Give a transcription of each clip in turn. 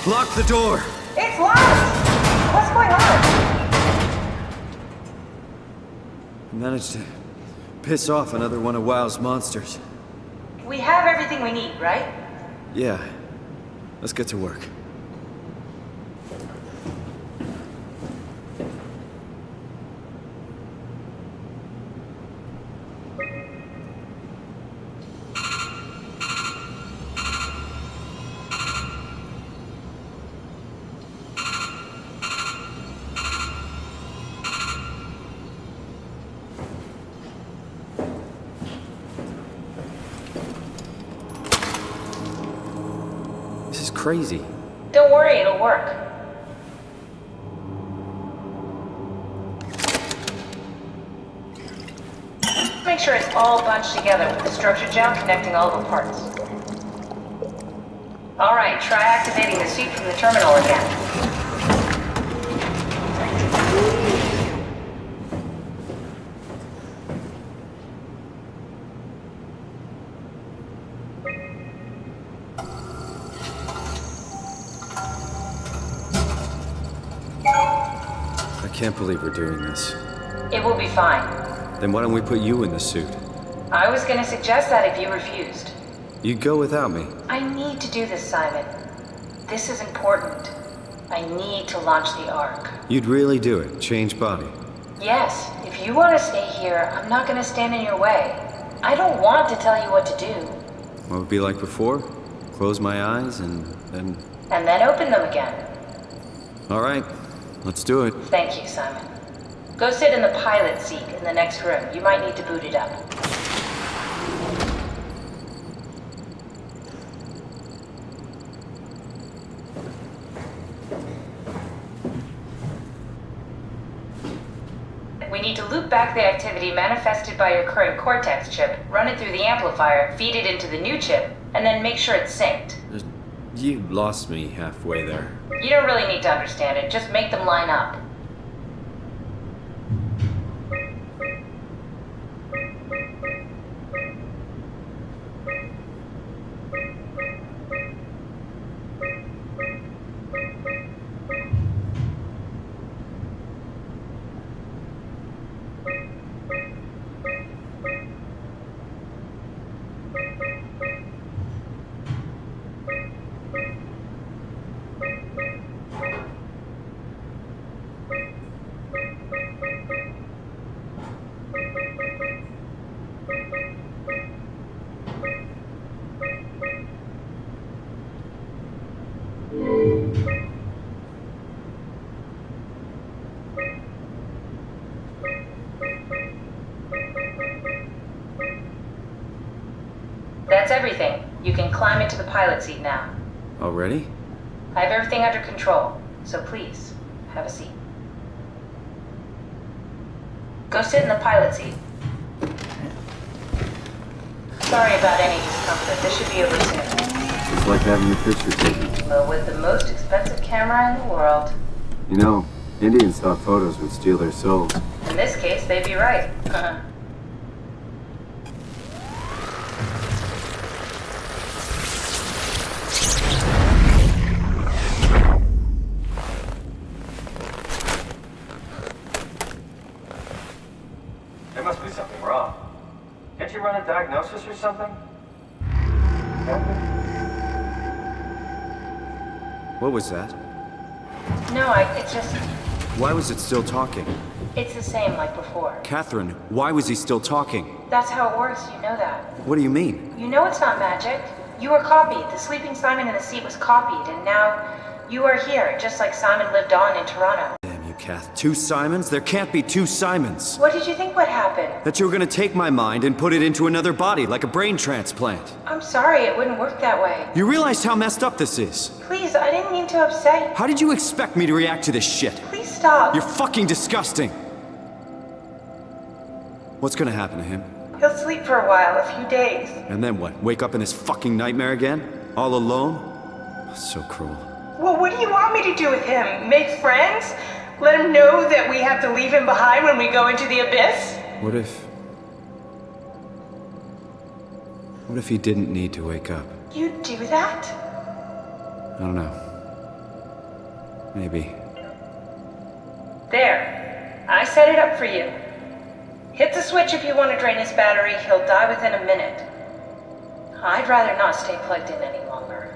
Lock the door! It's locked! What's going on? I managed to piss off another one of WoW's monsters. We have everything we need, right? Yeah. Let's get to work. This is crazy. Don't worry, it'll work. Make sure it's all bunched together with the structure gel connecting all the parts. Alright, try activating the suit from the terminal again. I can't believe we're doing this. It will be fine. Then why don't we put you in the suit? I was gonna suggest that if you refused. You'd go without me. I need to do this, Simon. This is important. I need to launch the Ark. You'd really do it? Change body? Yes, if you want to stay here, I'm not gonna stand in your way. I don't want to tell you what to do. What would it be like before? Close my eyes and then... And then open them again. Alright, let's do it. Thank you, Simon. Go sit in the pilot seat in the next room. You might need to boot it up. We need to loop back the activity manifested by your current Cortex chip, run it through the amplifier, feed it into the new chip, and then make sure it's synced. You lost me halfway there. You don't really need to understand it, just make them line up. That's everything. You can climb into the pilot seat now. Already? I have everything under control, so please, have a seat. Go sit in the pilot seat. Sorry about any discomfort. This should be over soon. It's like having your picture taken. Well, with the most expensive camera in the world. You know, Indian stock photos would steal their souls. In this case, they'd be right. There must be something wrong. Can't you run a diagnosis or something? What was that? No, it's just... Why was it still talking? It's the same like before. Catherine, why was he still talking? That's how it works, you know that. What do you mean? You know it's not magic. You were copied. The sleeping Simon in the seat was copied, and now you are here, just like Simon lived on in Toronto. Damn you, Kath. Two Simons? There can't be two Simons. What did you think would happen? That you were gonna take my mind and put it into another body, like a brain transplant. I'm sorry, it wouldn't work that way. You realize how messed up this is? Please, I didn't mean to upset you. How did you expect me to react to this shit? Please stop. You're fucking disgusting. What's gonna happen to him? He'll sleep for a while, a few days. And then what? Wake up in this fucking nightmare again? All alone? So cruel. Well, what do you want me to do with him? Make friends? Let him know that we have to leave him behind when we go into the abyss? What if he didn't need to wake up? You'd do that? I don't know. Maybe. There. I set it up for you. Hit the switch if you want to drain his battery. He'll die within a minute. I'd rather not stay plugged in any longer.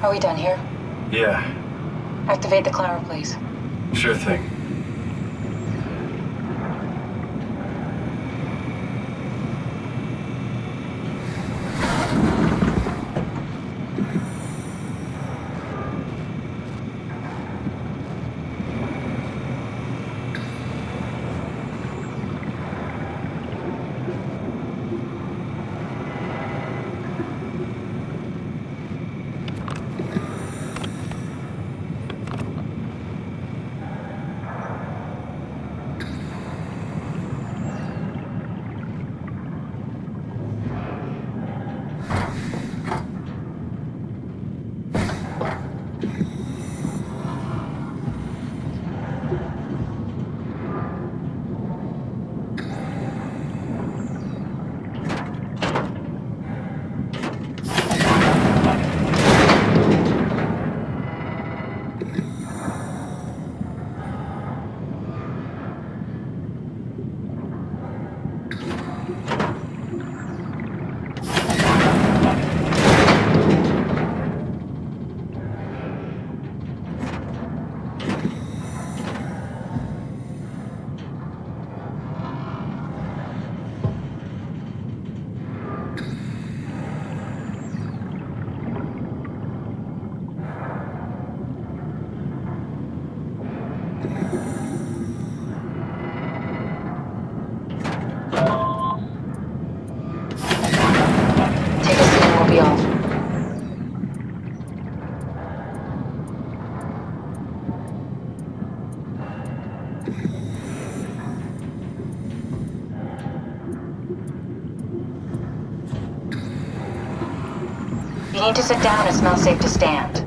Are we done here? Yeah, Activate the climber, please. sure thing. Take a seat and we'll be off. You need to sit down. It's not safe to stand.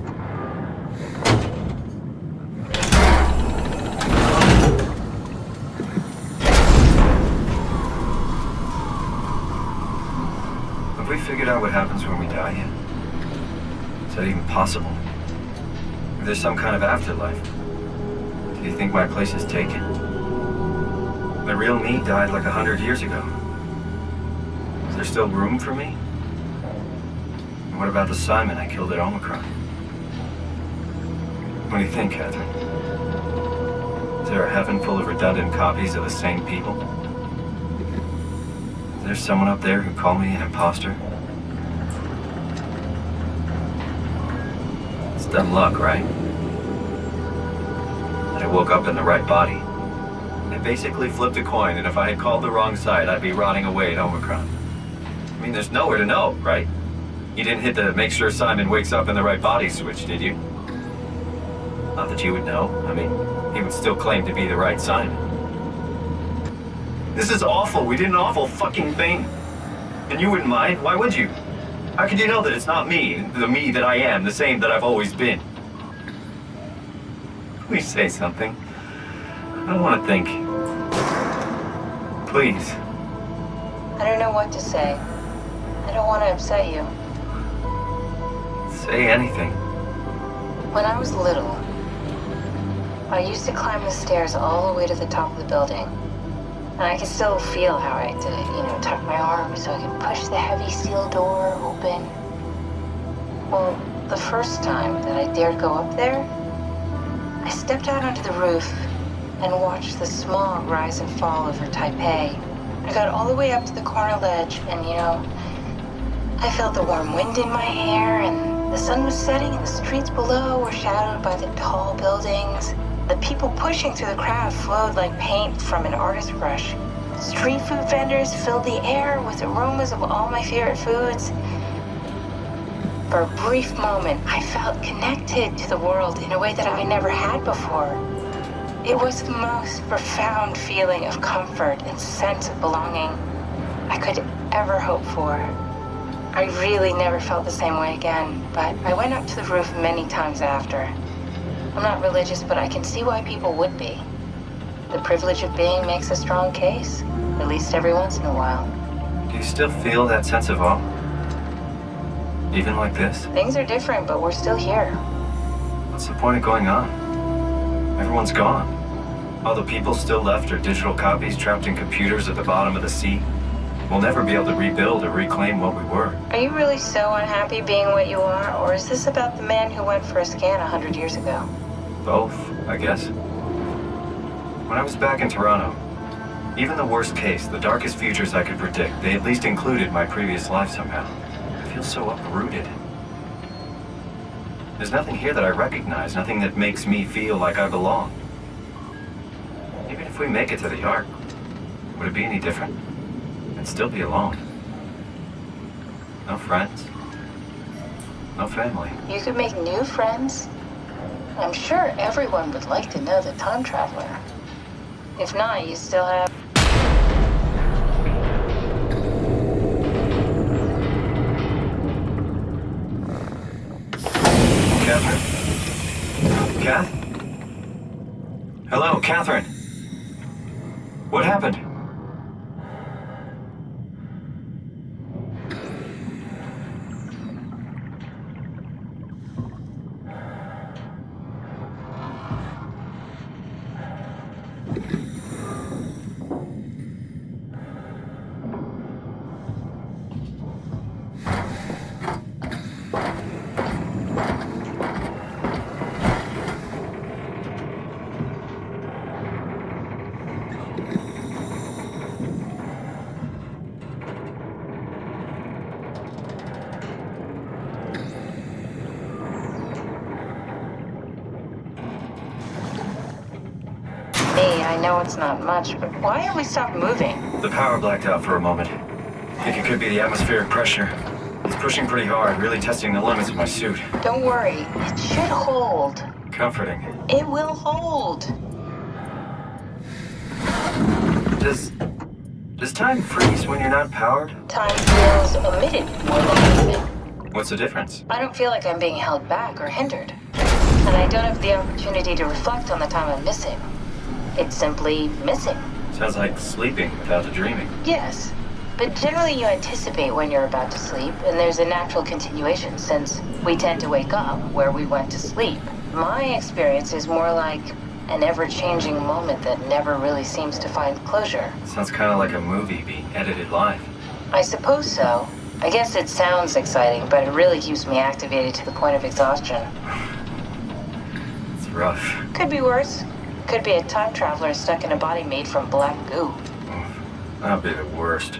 Have we figured out what happens when we die yet? Is that even possible? If there's some kind of afterlife, do you think my place is taken? The real me died like 100 years ago. Is there still room for me? And what about the Simon I killed at Omicron? What do you think, Catherine? Is there a heaven full of redundant copies of the same people? Is there someone up there who called me an imposter? It's dumb luck, right? I woke up in the right body. I basically flipped a coin, and if I had called the wrong side, I'd be rotting away at Omicron. I mean, there's nowhere to know, right? You didn't hit the make sure Simon wakes up in the right body switch, did you? Not that you would know. I mean, he would still claim to be the right Simon. This is awful. We did an awful fucking thing. And you wouldn't mind? Why would you? How could you know that it's not me, the me that I am, the same that I've always been? Please say something. I don't want to think. Please. I don't know what to say. I don't want to upset you. Say anything. When I was little, I used to climb the stairs all the way to the top of the building. And I could still feel how I had to, tuck my arm so I could push the heavy steel door open. Well, the first time that I dared go up there, I stepped out onto the roof and watched the smog rise and fall over Taipei. I got all the way up to the corner ledge and, I felt the warm wind in my hair and the sun was setting and the streets below were shadowed by the tall buildings. The people pushing through the crowd flowed like paint from an artist's brush. Street food vendors filled the air with aromas of all my favorite foods. For a brief moment, I felt connected to the world in a way that I never had before. It was the most profound feeling of comfort and sense of belonging I could ever hope for. I really never felt the same way again, but I went up to the roof many times after. I'm not religious, but I can see why people would be. The privilege of being makes a strong case, at least every once in a while. Do you still feel that sense of awe? Even like this? Things are different, but we're still here. What's the point of going on? Everyone's gone. All the people still left are digital copies trapped in computers at the bottom of the sea. We'll never be able to rebuild or reclaim what we were. Are you really so unhappy being what you are, or is this about the man who went for a scan 100 years ago? Both, I guess. When I was back in Toronto, even the worst case, the darkest futures I could predict, they at least included my previous life somehow. I feel so uprooted. There's nothing here that I recognize, nothing that makes me feel like I belong. Even if we make it to the Ark, would it be any different? I'd still be alone. No friends. No family. You could make new friends. I'm sure everyone would like to know the time traveler. If not, you still have... Catherine? Kath? Hello, Catherine. What happened? I know it's not much, but why have we stopped moving? The power blacked out for a moment. I think it could be the atmospheric pressure. It's pushing pretty hard, really testing the limits of my suit. Don't worry, it should hold. Comforting. It will hold. Does time freeze when you're not powered? Time feels omitted more than anything. What's the difference? I don't feel like I'm being held back or hindered. And I don't have the opportunity to reflect on the time I'm missing. It's simply missing. Sounds like sleeping without the dreaming. Yes, but generally you anticipate when you're about to sleep, and there's a natural continuation since we tend to wake up where we went to sleep. My experience is more like an ever-changing moment that never really seems to find closure. Sounds kind of like a movie being edited live. I suppose so. I guess it sounds exciting, but it really keeps me activated to the point of exhaustion. It's rough. Could be worse. Could be a time traveler stuck in a body made from black goo. That'd be the worst.